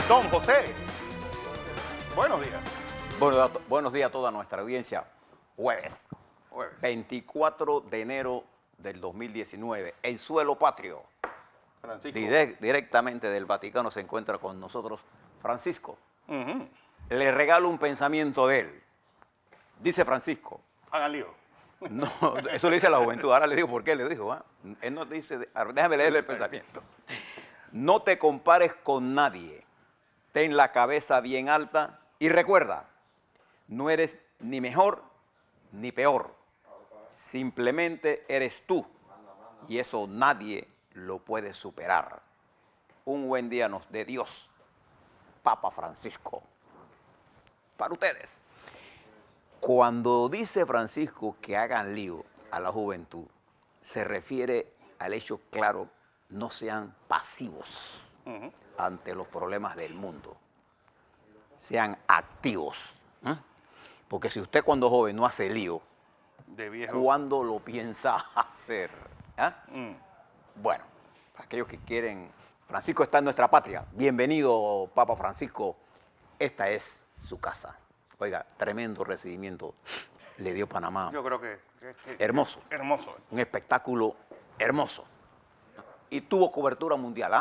Don José, buenos días. Buenos días a toda nuestra audiencia. Jueves 24 de enero del 2019, el suelo patrio. Francisco. Directamente del Vaticano se encuentra con nosotros Francisco. Le regalo un pensamiento de él. Dice Francisco. Hagan lío. No, eso le dice a la juventud. Ahora le digo por qué le dijo. Él no dice, déjame leerle el pensamiento. No te compares con nadie. Ten la cabeza bien alta y recuerda, no eres ni mejor ni peor. Simplemente eres tú y eso nadie lo puede superar. Un buen día nos dé Dios, Papa Francisco. Para ustedes. Cuando dice Francisco que hagan lío a la juventud, se refiere al hecho claro, no sean pasivos ante los problemas del mundo. Sean activos. Porque si usted cuando joven no hace lío, de viejo, ¿cuándo lo piensa hacer? Bueno, para aquellos que quieren, Francisco está en nuestra patria. Bienvenido, Papa Francisco. Esta es su casa. Oiga, tremendo recibimiento le dio Panamá. yo creo que hermoso. Hermoso. Un espectáculo hermoso. Y tuvo cobertura mundial.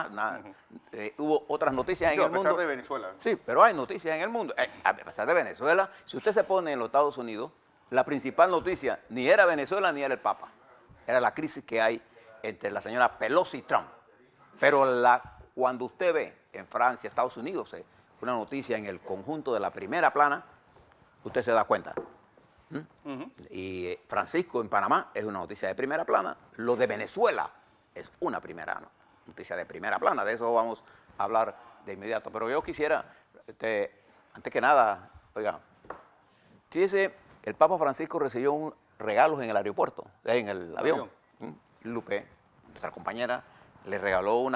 Hubo otras noticias en el mundo. A pesar de Venezuela. Sí, pero hay noticias en el mundo. A pesar de Venezuela, si usted se pone en los Estados Unidos, la principal noticia ni era Venezuela ni era el Papa. Era la crisis que hay entre la señora Pelosi y Trump. Pero cuando usted ve en Francia, Estados Unidos, una noticia en el conjunto de la primera plana, usted se da cuenta. Y Francisco en Panamá es una noticia de primera plana. Lo de Venezuela es una noticia de primera plana. De eso vamos a hablar de inmediato. Pero yo quisiera, antes que nada, oiga, fíjese, el Papa Francisco recibió regalos en el aeropuerto, en el avión. Lupe, nuestra compañera, le regaló un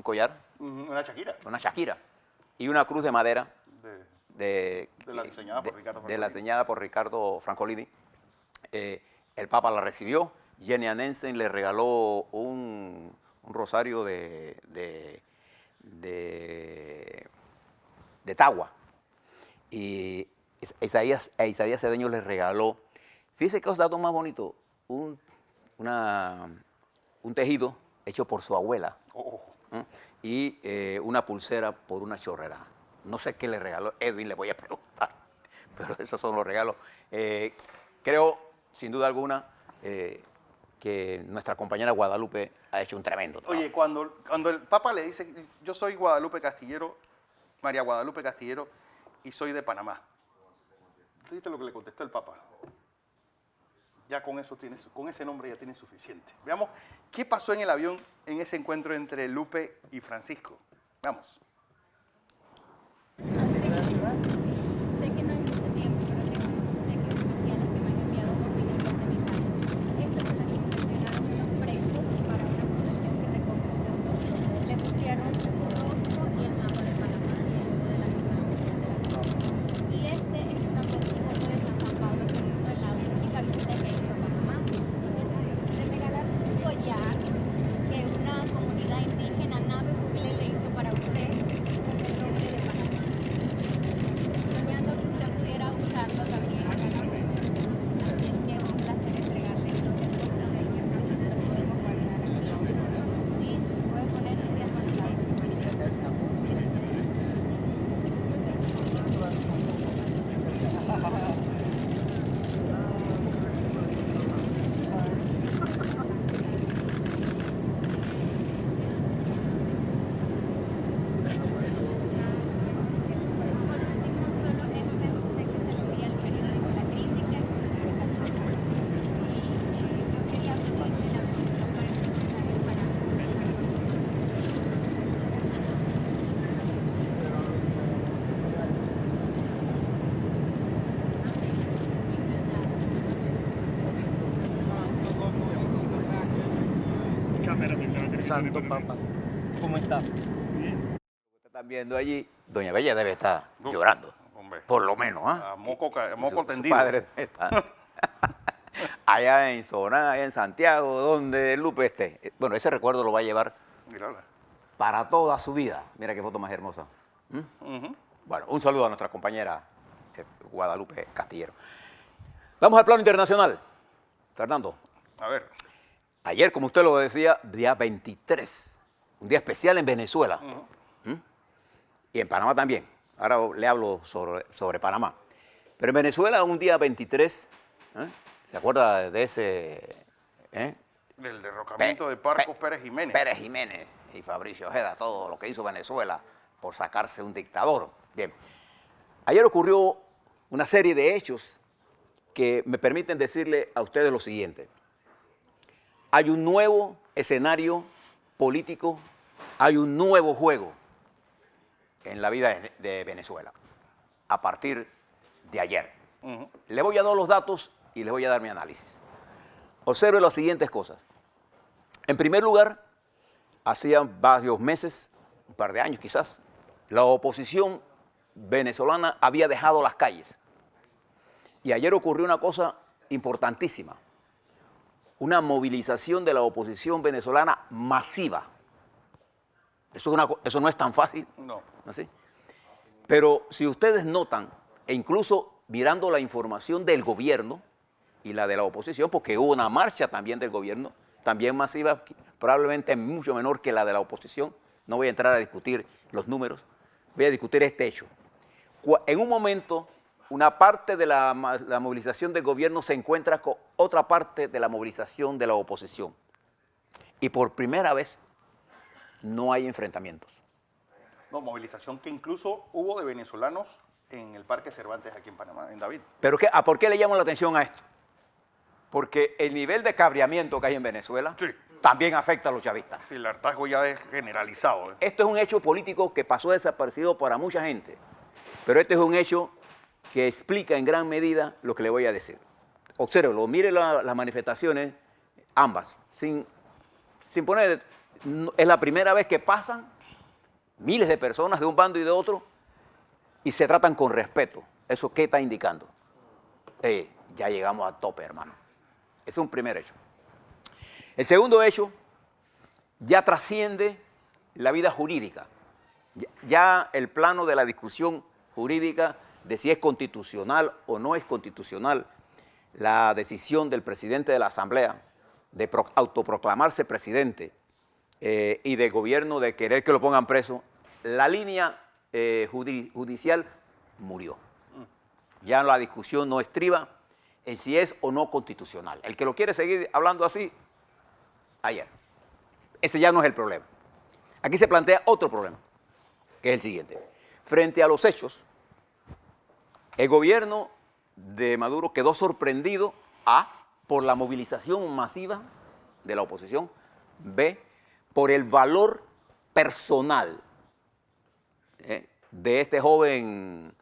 collar. Una Shakira. Una Shakira. Y una cruz de madera. De la diseñada por Ricardo Francolini. De la diseñada por Ricardo Francolini. El Papa la recibió. Jenny Anensen le regaló un rosario de tagua. Y Isaías Cedeño le regaló, fíjese que os datos más bonito, un tejido hecho por su abuela. Y una pulsera por una chorrera. No sé qué le regaló Edwin, le voy a preguntar, pero esos son los regalos. Creo, sin duda alguna, que nuestra compañera Guadalupe ha hecho un tremendo trabajo. Oye, cuando el Papa le dice, yo soy Guadalupe Castillero, María Guadalupe Castillero, y soy de Panamá. ¿Tú viste lo que le contestó el Papa? Ya con eso con ese nombre ya tiene suficiente. Veamos qué pasó en el avión en ese encuentro entre Lupe y Francisco. Vamos. Sé que no hay mucho tiempo, pero tengo unos consejos especiales que me han enviado 2 miembros de mi país. Estos son los que impresionaron unos presos para una fundación que recoge fondos. Le pusieron su rostro y el mapa de Panamá y el logo de la misma organización. Y este es una foto de San Juan Pablo II en la única visita que hizo a Panamá. Entonces, le regalaron un collar que una comunidad indígena Nave Bukele le hizo para usted con el nombre de Panamá. Soñando que usted pudiera usarlo también acá en la web. Así es que es un placer entregarle estos consejos que lo podemos guardar aquí. Sí, puede poner un día con la Santo Papa, ¿cómo está? Ustedes están viendo allí, doña Bella debe estar llorando, Hombre. por lo menos. A moco Su tendido. padre está allá en Soná, allá en Santiago, donde Lupe esté. Bueno, ese recuerdo lo va a llevar Mírala. para toda su vida. Mira qué foto más hermosa. Bueno, un saludo a nuestra compañera Guadalupe Castillero. Vamos al plano internacional. Fernando. A ver. Ayer, como usted lo decía, día 23, un día especial en Venezuela. Y en Panamá también. Ahora le hablo sobre Panamá. Pero en Venezuela, un día 23, ¿se acuerda de ese? Del derrocamiento de Marcos Pérez Jiménez. Pérez Jiménez y Fabricio Ojeda, todo lo que hizo Venezuela por sacarse un dictador. Bien, ayer ocurrió una serie de hechos que me permiten decirle a ustedes lo siguiente. Hay un nuevo escenario político, hay un nuevo juego en la vida de Venezuela a partir de ayer. Le voy a dar los datos y les voy a dar mi análisis. Observe las siguientes cosas. En primer lugar, hacía varios meses, un par de años quizás, la oposición venezolana había dejado las calles. Y ayer ocurrió una cosa importantísima, una movilización de la oposición venezolana masiva. Eso no es tan fácil. No. ¿Así? Pero si ustedes notan, e incluso mirando la información del gobierno y la de la oposición, porque hubo una marcha también del gobierno, también masiva, probablemente mucho menor que la de la oposición. No voy a entrar a discutir los números, voy a discutir este hecho. En un momento, una parte de la movilización del gobierno se encuentra con otra parte de la movilización de la oposición. Y por primera vez no hay enfrentamientos. No, movilización que incluso hubo de venezolanos en el Parque Cervantes aquí en Panamá, en David. ¿Pero por qué le llamo la atención a esto? Porque el nivel de cabreamiento que hay en Venezuela también afecta a los chavistas. Sí, el hartazgo ya es generalizado. Esto es un hecho político que pasó desaparecido para mucha gente, pero este es un hecho que explica en gran medida lo que le voy a decir. Obsérvelo, mire las manifestaciones, ambas, sin poner... Es la primera vez que pasan miles de personas de un bando y de otro y se tratan con respeto. ¿Eso qué está indicando? Ya llegamos a tope, hermano. Es un primer hecho. El segundo hecho ya trasciende la vida jurídica. Ya el plano de la discusión jurídica de si es constitucional o no es constitucional la decisión del presidente de la Asamblea de autoproclamarse presidente y de gobierno de querer que lo pongan preso, la línea judicial murió. Ya la discusión no estriba en si es o no constitucional. El que lo quiere seguir hablando así, ayer. Ese ya no es el problema. Aquí se plantea otro problema, que es el siguiente. Frente a los hechos, el gobierno de Maduro quedó sorprendido, A, por la movilización masiva de la oposición, B, por el valor personal de este joven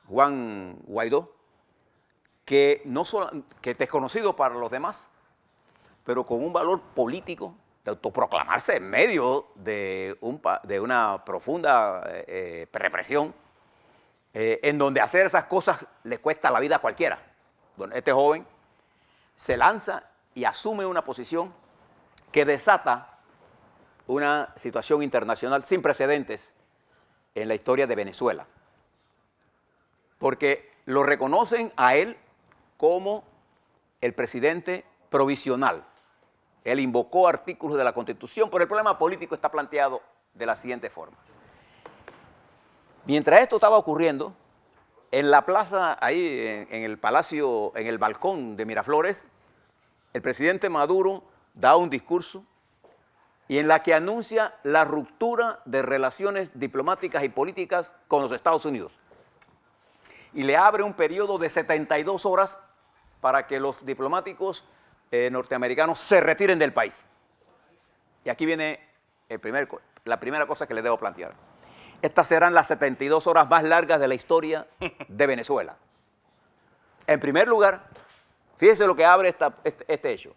Juan Guaidó, que es desconocido para los demás, pero con un valor político de autoproclamarse en medio de una profunda represión, en donde hacer esas cosas le cuesta la vida a cualquiera. Bueno, este joven se lanza y asume una posición que desata una situación internacional sin precedentes en la historia de Venezuela. Porque lo reconocen a él como el presidente provisional. Él invocó artículos de la Constitución, pero el problema político está planteado de la siguiente forma. Mientras esto estaba ocurriendo, en la plaza, ahí en el palacio, en el balcón de Miraflores, el presidente Maduro da un discurso y en la que anuncia la ruptura de relaciones diplomáticas y políticas con los Estados Unidos. Y le abre un periodo de 72 horas para que los diplomáticos norteamericanos se retiren del país. Y aquí viene la primera cosa que les debo plantear. Estas serán las 72 horas más largas de la historia de Venezuela. En primer lugar, fíjese lo que abre este hecho.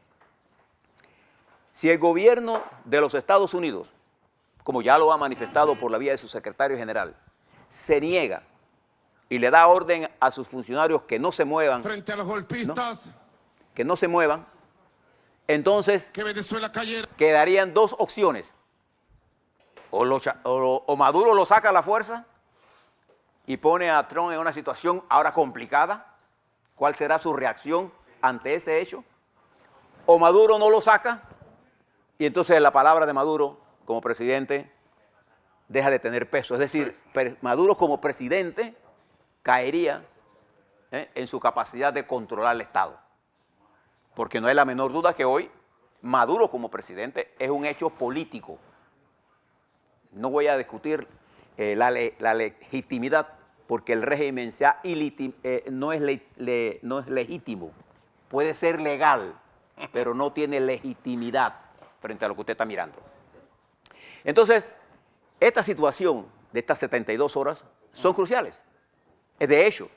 Si el gobierno de los Estados Unidos, como ya lo ha manifestado por la vía de su secretario general, se niega y le da orden a sus funcionarios que no se muevan, frente a los golpistas, ¿no? Que no se muevan, entonces que Venezuela cayera, quedarían dos opciones. O Maduro lo saca a la fuerza y pone a Trump en una situación ahora complicada, ¿cuál será su reacción ante ese hecho? O Maduro no lo saca y entonces la palabra de Maduro como presidente deja de tener peso. Es decir, Maduro como presidente caería en su capacidad de controlar el Estado. Porque no hay la menor duda que hoy Maduro como presidente es un hecho político. No voy a discutir la legitimidad porque el régimen no es legítimo. Puede ser legal, pero no tiene legitimidad frente a lo que usted está mirando. Entonces, esta situación de estas 72 horas son cruciales. De hecho,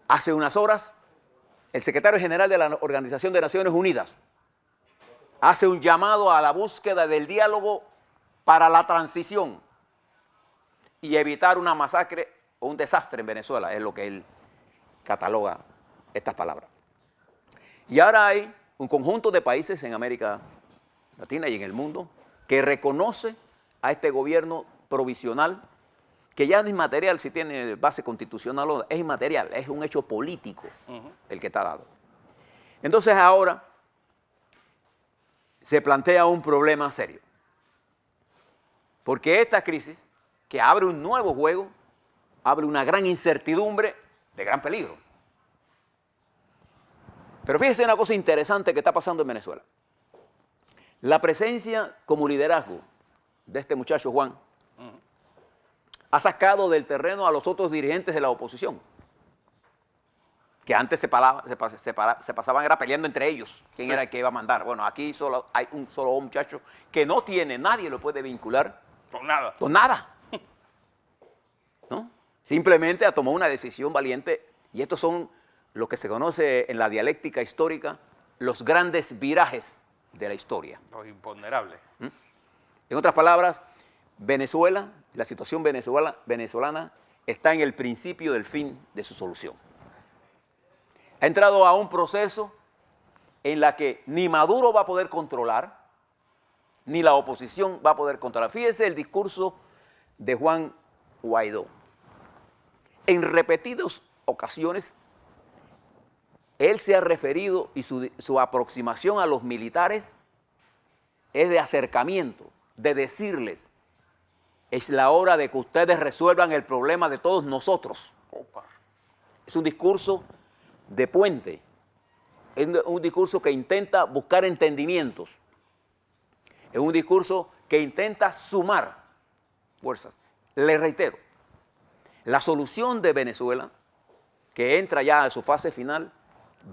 hace unas horas, el secretario general de la Organización de Naciones Unidas hace un llamado a la búsqueda del diálogo para la transición y evitar una masacre o un desastre en Venezuela, es lo que él cataloga estas palabras. Y ahora hay un conjunto de países en América Latina y en el mundo que reconoce a este gobierno provisional, que ya no es inmaterial si tiene base constitucional o no, es inmaterial, es un hecho político el que está dado. Entonces ahora se plantea un problema serio, porque esta crisis, que abre un nuevo juego, abre una gran incertidumbre de gran peligro. Pero fíjese una cosa interesante que está pasando en Venezuela. La presencia como liderazgo de este muchacho Juan ha sacado del terreno a los otros dirigentes de la oposición, que antes se pasaban era peleando entre ellos quién era el que iba a mandar. Bueno, aquí solo hay un solo muchacho que no tiene, nadie lo puede vincular Con nada. con nada. ¿No? Simplemente ha tomado una decisión valiente, y estos son lo que se conoce en la dialéctica histórica los grandes virajes de la historia. Los imponderables. En otras palabras, Venezuela, la situación venezolana está en el principio del fin de su solución. Ha entrado a un proceso en la que ni Maduro va a poder controlar, ni la oposición va a poder controlar. Fíjese el discurso de Juan Guaidó. En repetidas ocasiones, él se ha referido y su aproximación a los militares es de acercamiento, de decirles, es la hora de que ustedes resuelvan el problema de todos nosotros. Opa. Es un discurso de puente, es un discurso que intenta buscar entendimientos, es un discurso que intenta sumar fuerzas. Le reitero, la solución de Venezuela, que entra ya a su fase final,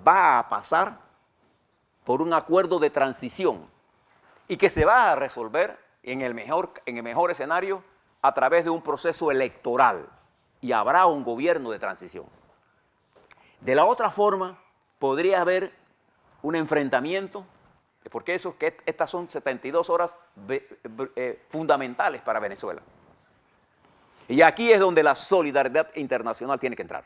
va a pasar por un acuerdo de transición y que se va a resolver en el mejor escenario a través de un proceso electoral, y habrá un gobierno de transición. De la otra forma, podría haber un enfrentamiento, porque estas son 72 horas fundamentales para Venezuela. Y aquí es donde la solidaridad internacional tiene que entrar.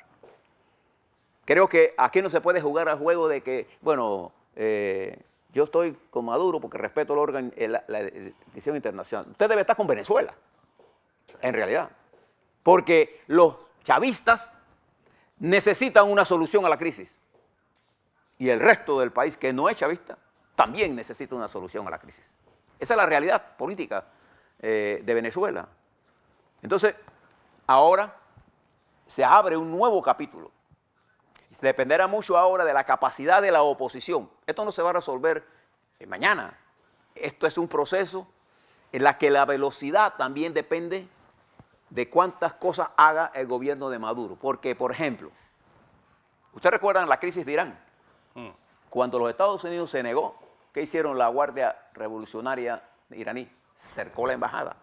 Creo que aquí no se puede jugar al juego de que, bueno, yo estoy con Maduro porque respeto la decisión internacional. Usted debe estar con Venezuela, en realidad. Porque los chavistas necesitan una solución a la crisis. Y el resto del país que no es chavista también necesita una solución a la crisis. Esa es la realidad política de Venezuela. Entonces, ahora se abre un nuevo capítulo. Dependerá mucho ahora de la capacidad de la oposición. Esto no se va a resolver mañana. Esto es un proceso en la que la velocidad también depende de cuántas cosas haga el gobierno de Maduro. Porque, por ejemplo, ¿ustedes recuerdan la crisis de Irán? Cuando los Estados Unidos se negó, ¿qué hicieron la Guardia Revolucionaria iraní? Cercó la embajada.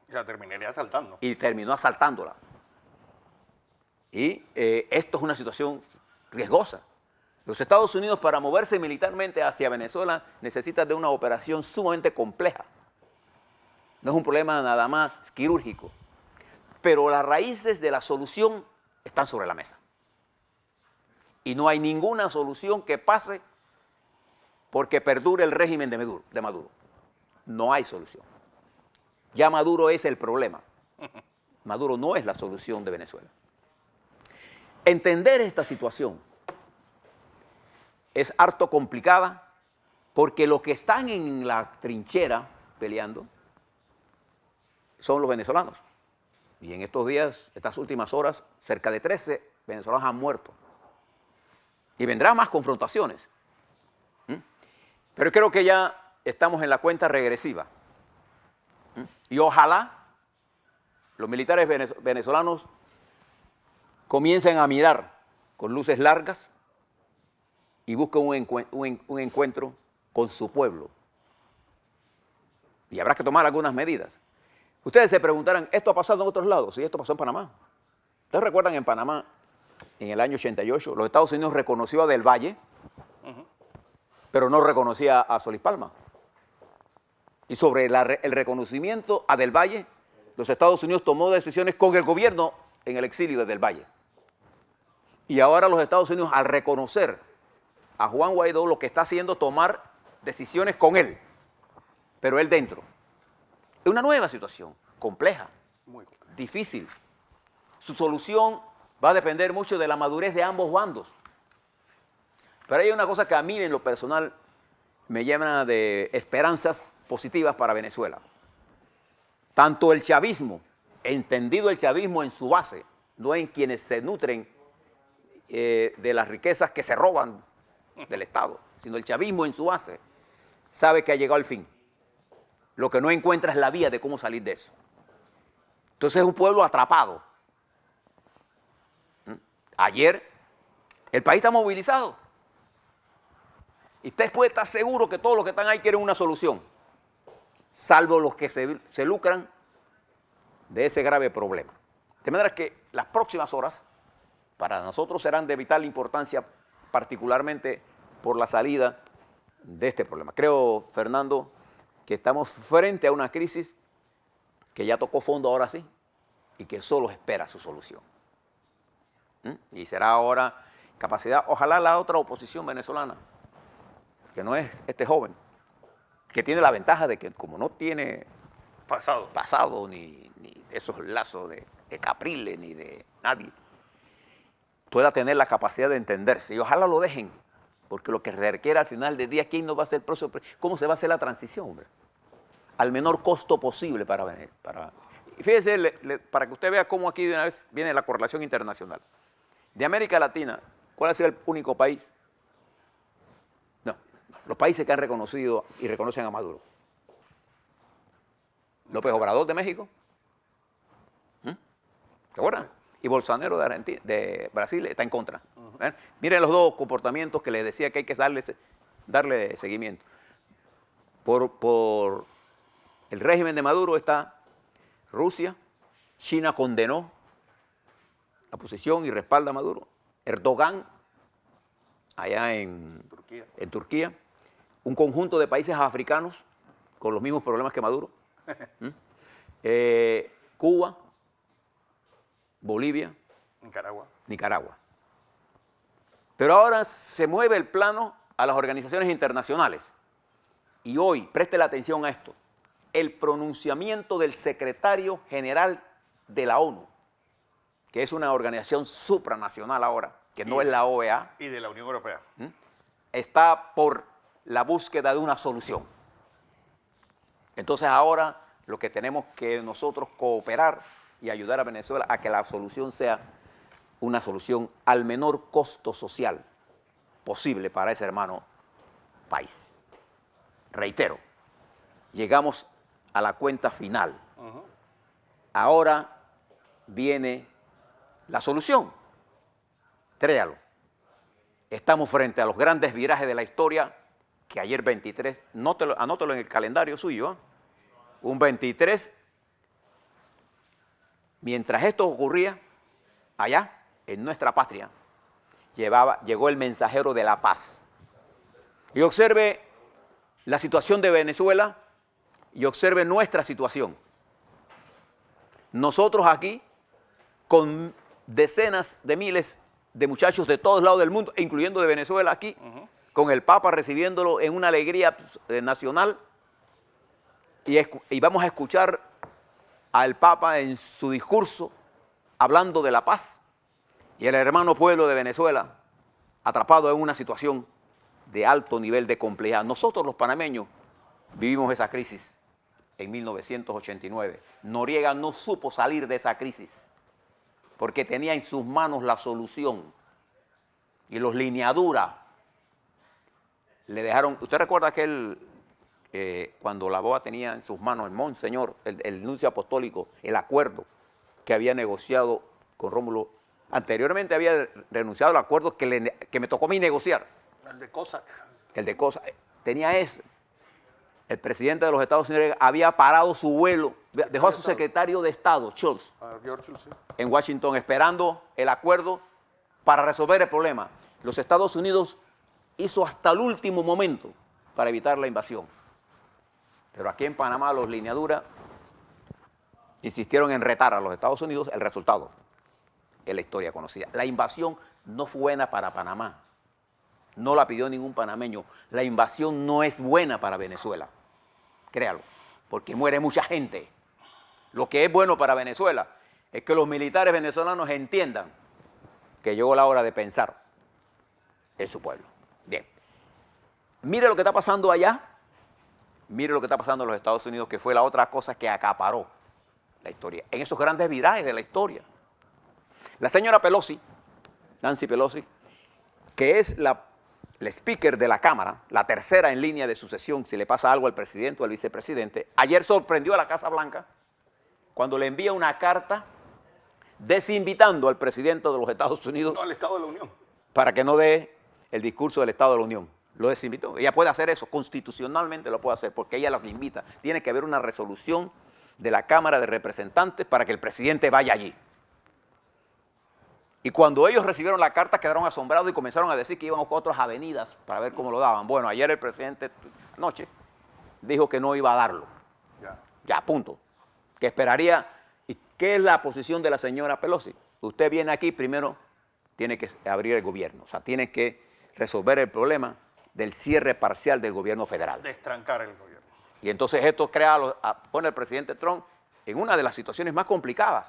Y la terminaría asaltando. Y terminó asaltándola. Y esto es una situación riesgosa. Los Estados Unidos, para moverse militarmente hacia Venezuela, necesitan de una operación sumamente compleja. No es un problema nada más quirúrgico. Pero las raíces de la solución están sobre la mesa. Y no hay ninguna solución que pase porque perdure el régimen de Maduro. No hay solución. Ya Maduro es el problema. Maduro no es la solución de Venezuela. Entender esta situación es harto complicada porque los que están en la trinchera peleando son los venezolanos. Y en estos días, estas últimas horas, cerca de 13 venezolanos han muerto. Y vendrán más confrontaciones. Pero creo que ya estamos en la cuenta regresiva. Y ojalá los militares venezolanos comiencen a mirar con luces largas y busquen un encuentro con su pueblo. Y habrá que tomar algunas medidas. Ustedes se preguntarán, ¿esto ha pasado en otros lados? Sí, esto pasó en Panamá. ¿Ustedes recuerdan en Panamá, en el año 88, los Estados Unidos reconoció a Del Valle, pero no reconocía a Solís Palma? Y sobre el reconocimiento a Del Valle, los Estados Unidos tomó decisiones con el gobierno en el exilio de Del Valle. Y ahora los Estados Unidos, al reconocer a Juan Guaidó, lo que está haciendo es tomar decisiones con él, pero él dentro. Es una nueva situación, compleja, Muy complejo. difícil. Su solución va a depender mucho de la madurez de ambos bandos. Pero hay una cosa que a mí en lo personal me llena de esperanzas positivas para Venezuela. Tanto el chavismo, entendido el chavismo en su base, no en quienes se nutren de las riquezas que se roban del Estado, sino el chavismo en su base, sabe que ha llegado al fin. Lo que no encuentra es la vía de cómo salir de eso. Entonces es un pueblo atrapado. Ayer el país está movilizado. Y usted puede estar seguro que todos los que están ahí quieren una solución, salvo los que se lucran de ese grave problema. De manera que las próximas horas para nosotros serán de vital importancia, particularmente por la salida de este problema. Creo, Fernando, que estamos frente a una crisis que ya tocó fondo ahora sí y que solo espera su solución. Y será ahora capacidad, ojalá la otra oposición venezolana, que no es este joven, que tiene la ventaja de que como no tiene pasado ni esos lazos de Capriles ni de nadie, pueda tener la capacidad de entenderse. Y ojalá lo dejen, porque lo que requiere al final del día, ¿quién nos va a hacer el próximo? ¿Cómo se va a hacer la transición, hombre? Al menor costo posible para venir. Y fíjese, para que usted vea cómo aquí de una vez viene la correlación internacional. De América Latina, ¿cuál ha sido el único país? No, los países que han reconocido y reconocen a Maduro. López Obrador de México. ¿Se acuerdan? Y Bolsonaro de Brasil está en contra. Miren los dos comportamientos que les decía que hay que darle seguimiento. Por el régimen de Maduro está Rusia. China condenó la posición y respalda a Maduro. Erdogan, allá en Turquía. Un conjunto de países africanos con los mismos problemas que Maduro. Cuba, Bolivia, Nicaragua. Pero ahora se mueve el plano a las organizaciones internacionales. Y hoy, preste la atención a esto, el pronunciamiento del secretario general de la ONU, que es una organización supranacional ahora, que no es la OEA. Y de la Unión Europea. Está por la búsqueda de una solución. Entonces ahora lo que tenemos que nosotros cooperar y ayudar a Venezuela a que la solución sea una solución al menor costo social posible para ese hermano país. Reitero, llegamos a la cuenta final. Ahora viene la solución. Créalo. Estamos frente a los grandes virajes de la historia que ayer 23, anótelo en el calendario suyo, un 23, mientras esto ocurría allá en nuestra patria, llegó el mensajero de la paz. Y observe la situación de Venezuela y observe nuestra situación. Nosotros aquí, con decenas de miles de muchachos de todos lados del mundo, incluyendo de Venezuela aquí, con el Papa recibiéndolo en una alegría nacional, y vamos a escuchar al Papa en su discurso hablando de la paz y el hermano pueblo de Venezuela atrapado en una situación de alto nivel de complejidad. Nosotros los panameños vivimos esa crisis en 1989. Noriega no supo salir de esa crisis porque tenía en sus manos la solución y los lineaduras le dejaron. ¿Usted recuerda aquel cuando la BOA tenía en sus manos el Monseñor, el nuncio apostólico, el acuerdo que había negociado con Rómulo? Anteriormente había renunciado al acuerdo que me tocó a mí negociar. El de Cossack. El de Cossack. Tenía ese. El presidente de los Estados Unidos había parado su vuelo, dejó a su secretario de Estado, Schultz, en Washington, esperando el acuerdo para resolver el problema. Los Estados Unidos hizo hasta el último momento para evitar la invasión. Pero aquí en Panamá los lineaduras insistieron en retar a los Estados Unidos. El resultado es la historia conocida. La invasión no fue buena para Panamá. No la pidió ningún panameño. La invasión no es buena para Venezuela. Créalo, porque muere mucha gente. Lo que es bueno para Venezuela es que los militares venezolanos entiendan que llegó la hora de pensar en su pueblo. Bien. Mire lo que está pasando allá. Mire lo que está pasando en los Estados Unidos, que fue la otra cosa que acaparó la historia. En esos grandes virajes de la historia. La señora Pelosi, Nancy Pelosi, que es la speaker de la Cámara, la tercera en línea de sucesión, si le pasa algo al presidente o al vicepresidente, ayer sorprendió a la Casa Blanca cuando le envía una carta desinvitando al presidente de los Estados Unidos. No, al Estado de la Unión. Para que no dé el discurso del Estado de la Unión. Lo desinvitó. Ella puede hacer eso, constitucionalmente lo puede hacer, porque ella lo que invita. Tiene que haber una resolución de la Cámara de Representantes para que el presidente vaya allí. Y cuando ellos recibieron la carta quedaron asombrados y comenzaron a decir que iban a buscar otras avenidas para ver cómo lo daban. Bueno, ayer el presidente, anoche, dijo que no iba a darlo. Ya, punto. Que esperaría. ¿Y qué es la posición de la señora Pelosi? Usted viene aquí, primero tiene que abrir el gobierno. O sea, tiene que resolver el problema del cierre parcial del gobierno federal. Destrancar el gobierno. Y entonces esto pone al presidente Trump en una de las situaciones más complicadas.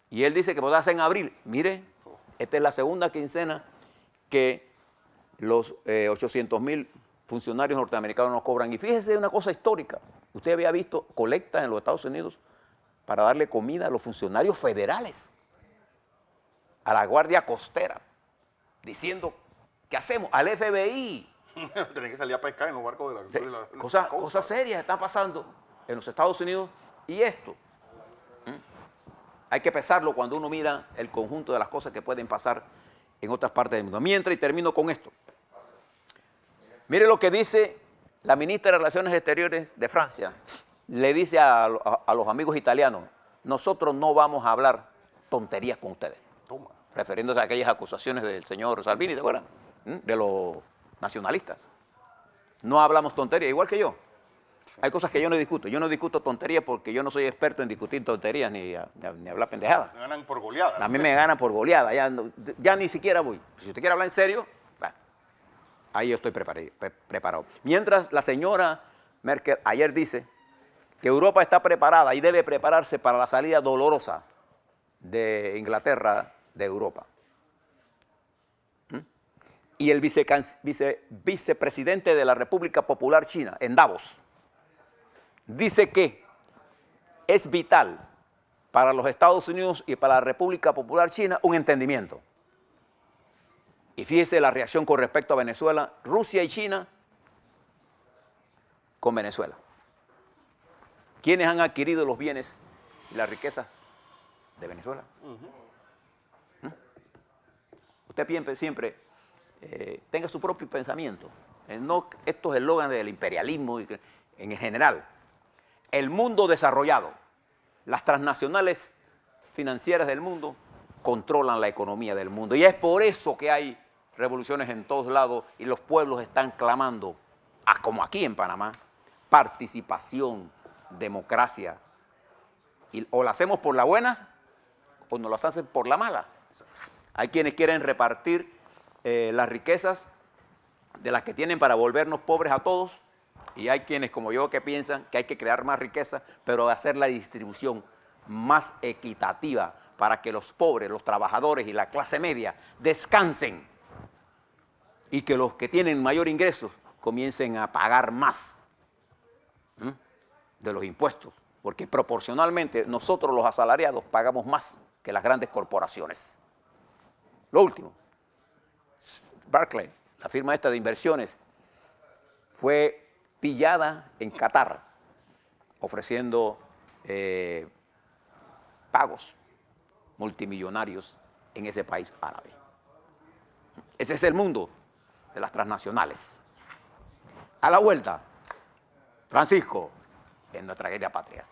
Y él dice que podrá ser en abril. Mire, esta es la segunda quincena que los 800,000 funcionarios norteamericanos nos cobran. Y fíjese una cosa histórica. Usted había visto colectas en los Estados Unidos para darle comida a los funcionarios federales, a la Guardia Costera, diciendo, ¿qué hacemos? Al FBI. Tienen que salir a pescar en los barcos de la Cosas serias están pasando en los Estados Unidos. Y esto hay que pesarlo cuando uno mira el conjunto de las cosas que pueden pasar en otras partes del mundo. Mientras, y termino con esto. Mire lo que dice la ministra de Relaciones Exteriores de Francia. Le dice a los amigos italianos, nosotros no vamos a hablar tonterías con ustedes. Toma. Refiriéndose a aquellas acusaciones del señor Salvini, ¿se acuerdan? De los nacionalistas. No hablamos tonterías, igual que yo. Hay cosas que yo no discuto. Yo no discuto tonterías porque yo no soy experto en discutir tonterías ni hablar pendejadas. Me ganan por goleada. A mí me ganan por goleada. Ya ni siquiera voy. Si usted quiere hablar en serio, bueno, ahí yo estoy preparado. Mientras la señora Merkel ayer dice que Europa está preparada y debe prepararse para la salida dolorosa de Inglaterra de Europa. Y el vicepresidente de la República Popular China, en Davos, dice que es vital para los Estados Unidos y para la República Popular China un entendimiento. Y fíjese la reacción con respecto a Venezuela, Rusia y China con Venezuela. ¿Quiénes han adquirido los bienes y las riquezas de Venezuela? Usted siempre tenga su propio pensamiento. No estos eslóganes del imperialismo en general. El mundo desarrollado, las transnacionales financieras del mundo controlan la economía del mundo. Y es por eso que hay revoluciones en todos lados y los pueblos están clamando, como aquí en Panamá, participación, democracia. O la hacemos por la buena o nos las hacen por la mala. Hay quienes quieren repartir las riquezas de las que tienen para volvernos pobres a todos, Y hay quienes como yo que piensan que hay que crear más riqueza, pero hacer la distribución más equitativa para que los pobres, los trabajadores y la clase media descansen y que los que tienen mayor ingreso comiencen a pagar más de los impuestos, porque proporcionalmente nosotros los asalariados pagamos más que las grandes corporaciones. Lo último, Barclays, la firma esta de inversiones, fue pillada en Qatar ofreciendo pagos multimillonarios en ese país árabe. Ese es el mundo de las transnacionales. A la vuelta, Francisco, en nuestra querida patria.